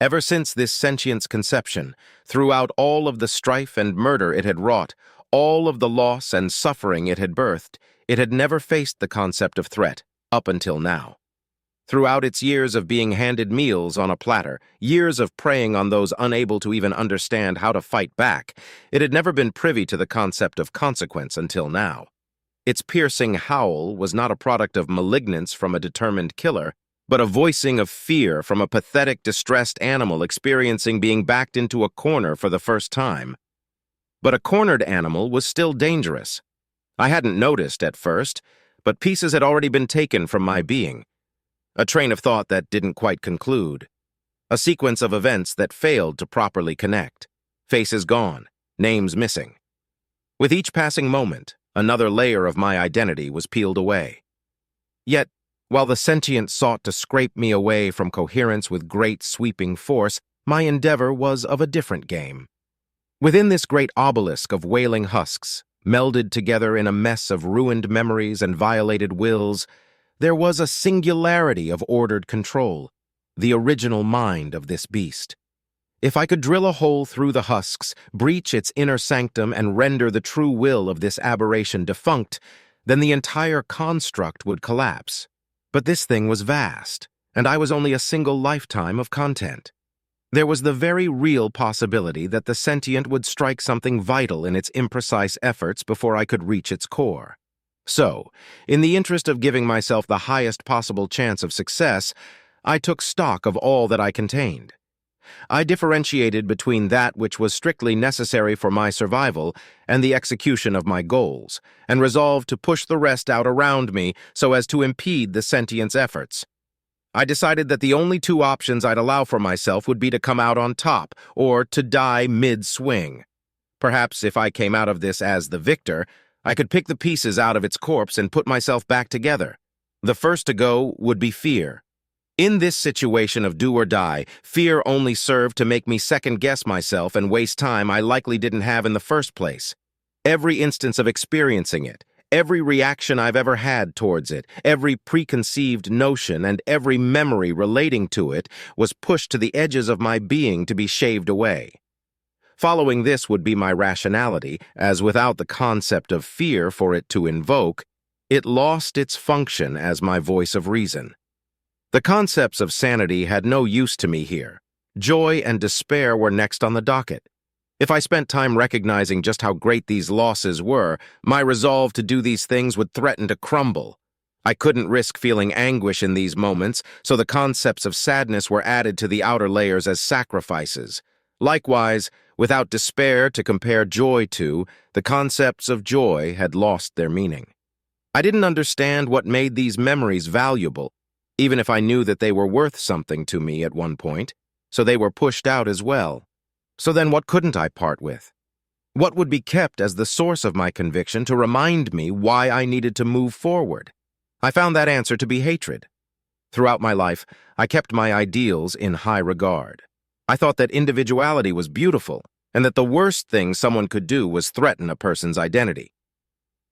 Ever since this sentient's conception, throughout all of the strife and murder it had wrought, all of the loss and suffering it had birthed, it had never faced the concept of threat, up until now. Throughout its years of being handed meals on a platter, years of preying on those unable to even understand how to fight back, it had never been privy to the concept of consequence until now. Its piercing howl was not a product of malignance from a determined killer, but a voicing of fear from a pathetic, distressed animal experiencing being backed into a corner for the first time. But a cornered animal was still dangerous. I hadn't noticed at first, but pieces had already been taken from my being. A train of thought that didn't quite conclude. A sequence of events that failed to properly connect. Faces gone, names missing. With each passing moment, another layer of my identity was peeled away. Yet, while the sentient sought to scrape me away from coherence with great sweeping force, my endeavor was of a different game. Within this great obelisk of wailing husks, melded together in a mess of ruined memories and violated wills, there was a singularity of ordered control, the original mind of this beast. If I could drill a hole through the husks, breach its inner sanctum, and render the true will of this aberration defunct, then the entire construct would collapse. But this thing was vast, and I was only a single lifetime of content. There was the very real possibility that the sentient would strike something vital in its imprecise efforts before I could reach its core. So, in the interest of giving myself the highest possible chance of success, I took stock of all that I contained. I differentiated between that which was strictly necessary for my survival and the execution of my goals, and resolved to push the rest out around me so as to impede the sentient's efforts. I decided that the only two options I'd allow for myself would be to come out on top, or to die mid-swing. Perhaps if I came out of this as the victor, I could pick the pieces out of its corpse and put myself back together. The first to go would be fear. In this situation of do or die, fear only served to make me second-guess myself and waste time I likely didn't have in the first place. Every instance of experiencing it, every reaction I've ever had towards it, every preconceived notion and every memory relating to it was pushed to the edges of my being to be shaved away. Following this would be my rationality, as without the concept of fear for it to invoke, it lost its function as my voice of reason. The concepts of sanity had no use to me here. Joy and despair were next on the docket. If I spent time recognizing just how great these losses were, my resolve to do these things would threaten to crumble. I couldn't risk feeling anguish in these moments, so the concepts of sadness were added to the outer layers as sacrifices. Likewise, without despair to compare joy to, the concepts of joy had lost their meaning. I didn't understand what made these memories valuable, even if I knew that they were worth something to me at one point, so they were pushed out as well. So then what couldn't I part with? What would be kept as the source of my conviction to remind me why I needed to move forward? I found that answer to be hatred. Throughout my life, I kept my ideals in high regard. I thought that individuality was beautiful, and that the worst thing someone could do was threaten a person's identity.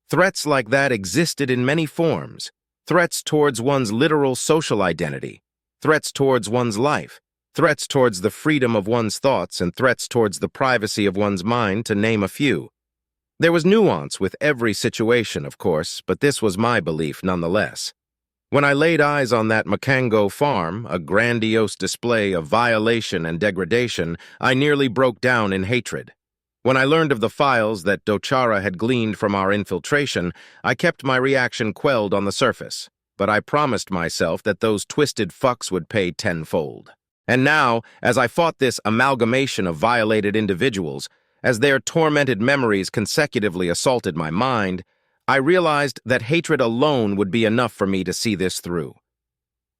Threats like that existed in many forms. Threats towards one's literal social identity, threats towards one's life, threats towards the freedom of one's thoughts, and threats towards the privacy of one's mind, to name a few. There was nuance with every situation, of course, but this was my belief nonetheless. When I laid eyes on that Makango farm, a grandiose display of violation and degradation, I nearly broke down in hatred. When I learned of the files that Dochara had gleaned from our infiltration, I kept my reaction quelled on the surface, but I promised myself that those twisted fucks would pay tenfold. And now, as I fought this amalgamation of violated individuals, as their tormented memories consecutively assaulted my mind, I realized that hatred alone would be enough for me to see this through.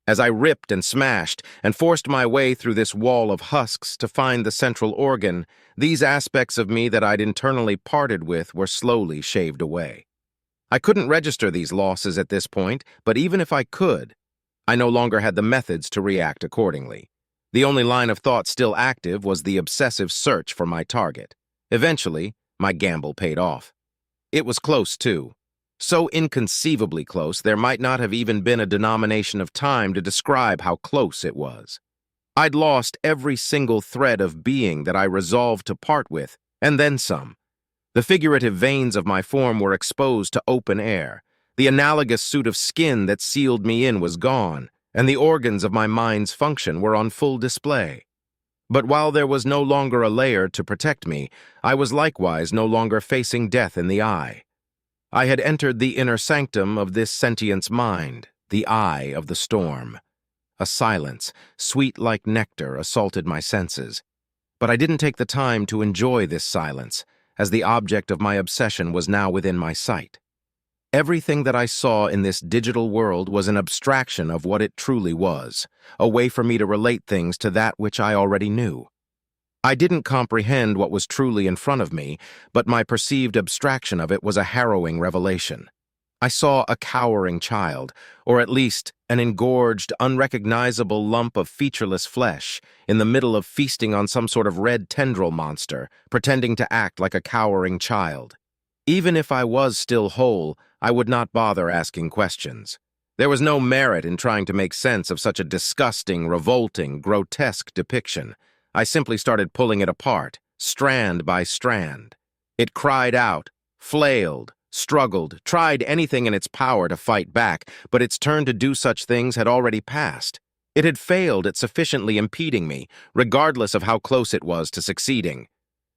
As I ripped and smashed and forced my way through this wall of husks to find the central organ, these aspects of me that I'd internally parted with were slowly shaved away. I couldn't register these losses at this point, but even if I could, I no longer had the methods to react accordingly. The only line of thought still active was the obsessive search for my target. Eventually, my gamble paid off. It was close, too. So inconceivably close, there might not have even been a denomination of time to describe how close it was. I'd lost every single thread of being that I resolved to part with, and then some. The figurative veins of my form were exposed to open air. The analogous suit of skin that sealed me in was gone, and the organs of my mind's function were on full display. But while there was no longer a layer to protect me, I was likewise no longer facing death in the eye. I had entered the inner sanctum of this sentient's mind, the eye of the storm. A silence, sweet like nectar, assaulted my senses. But I didn't take the time to enjoy this silence, as the object of my obsession was now within my sight. Everything that I saw in this digital world was an abstraction of what it truly was, a way for me to relate things to that which I already knew. I didn't comprehend what was truly in front of me, but my perceived abstraction of it was a harrowing revelation. I saw a cowering child, or at least an engorged, unrecognizable lump of featureless flesh, in the middle of feasting on some sort of red tendril monster, pretending to act like a cowering child. Even if I was still whole, I would not bother asking questions. There was no merit in trying to make sense of such a disgusting, revolting, grotesque depiction. I simply started pulling it apart, strand by strand. It cried out, flailed, struggled, tried anything in its power to fight back, but its turn to do such things had already passed. It had failed at sufficiently impeding me, regardless of how close it was to succeeding.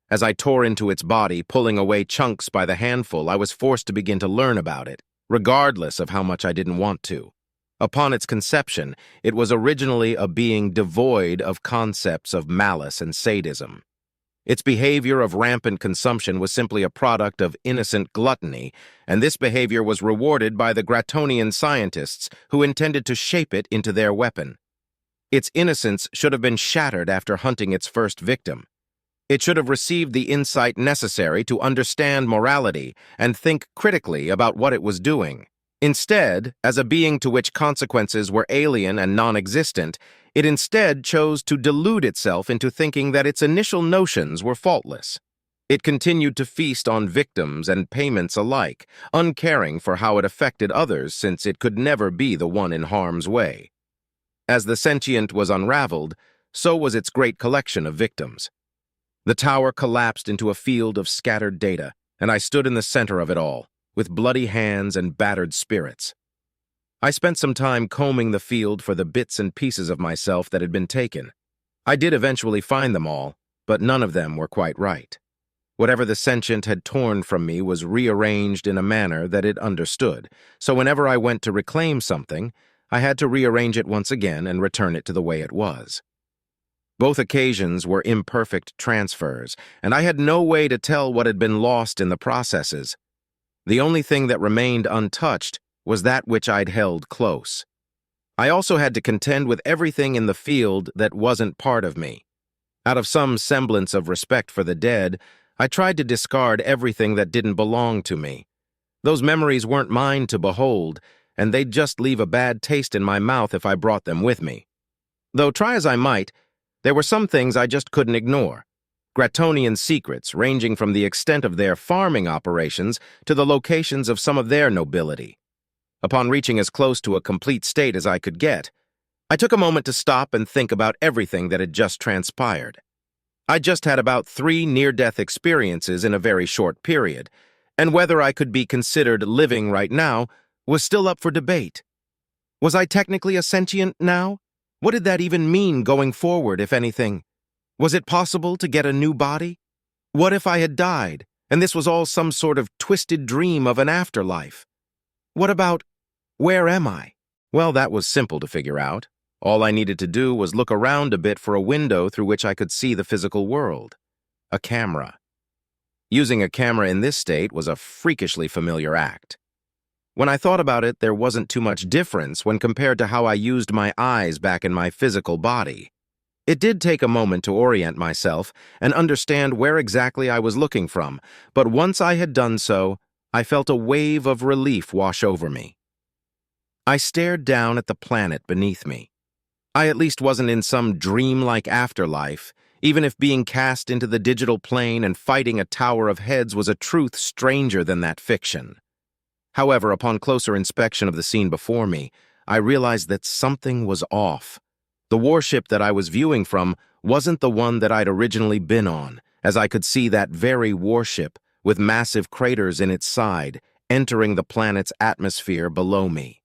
As I tore into its body, pulling away chunks by the handful, I was forced to begin to learn about it, regardless of how much I didn't want to. Upon its conception, it was originally a being devoid of concepts of malice and sadism. Its behavior of rampant consumption was simply a product of innocent gluttony, and this behavior was rewarded by the Gratonian scientists who intended to shape it into their weapon. Its innocence should have been shattered after hunting its first victim. It should have received the insight necessary to understand morality and think critically about what it was doing. Instead, as a being to which consequences were alien and non-existent, it instead chose to delude itself into thinking that its initial notions were faultless. It continued to feast on victims and payments alike, uncaring for how it affected others since it could never be the one in harm's way. As the sentient was unraveled, so was its great collection of victims. The tower collapsed into a field of scattered data, and I stood in the center of it all, with bloody hands and battered spirits. I spent some time combing the field for the bits and pieces of myself that had been taken. I did eventually find them all, but none of them were quite right. Whatever the sentient had torn from me was rearranged in a manner that it understood, so whenever I went to reclaim something, I had to rearrange it once again and return it to the way it was. Both occasions were imperfect transfers, and I had no way to tell what had been lost in the processes. The only thing that remained untouched was that which I'd held close. I also had to contend with everything in the field that wasn't part of me. Out of some semblance of respect for the dead, I tried to discard everything that didn't belong to me. Those memories weren't mine to behold, and they'd just leave a bad taste in my mouth if I brought them with me. Though try as I might, there were some things I just couldn't ignore. Gratonian secrets ranging from the extent of their farming operations to the locations of some of their nobility. Upon reaching as close to a complete state as I could get, I took a moment to stop and think about everything that had just transpired. I just had about 3 near-death experiences in a very short period, and whether I could be considered living right now was still up for debate. Was I technically a sentient now? What did that even mean going forward, if anything? Was it possible to get a new body? What if I had died, and this was all some sort of twisted dream of an afterlife? What about, where am I? Well, that was simple to figure out. All I needed to do was look around a bit for a window through which I could see the physical world. A camera. Using a camera in this state was a freakishly familiar act. When I thought about it, there wasn't too much difference when compared to how I used my eyes back in my physical body. It did take a moment to orient myself and understand where exactly I was looking from, but once I had done so, I felt a wave of relief wash over me. I stared down at the planet beneath me. I at least wasn't in some dreamlike afterlife, even if being cast into the digital plane and fighting a tower of heads was a truth stranger than that fiction. However, upon closer inspection of the scene before me, I realized that something was off. The warship that I was viewing from wasn't the one that I'd originally been on, as I could see that very warship, with massive craters in its side, entering the planet's atmosphere below me.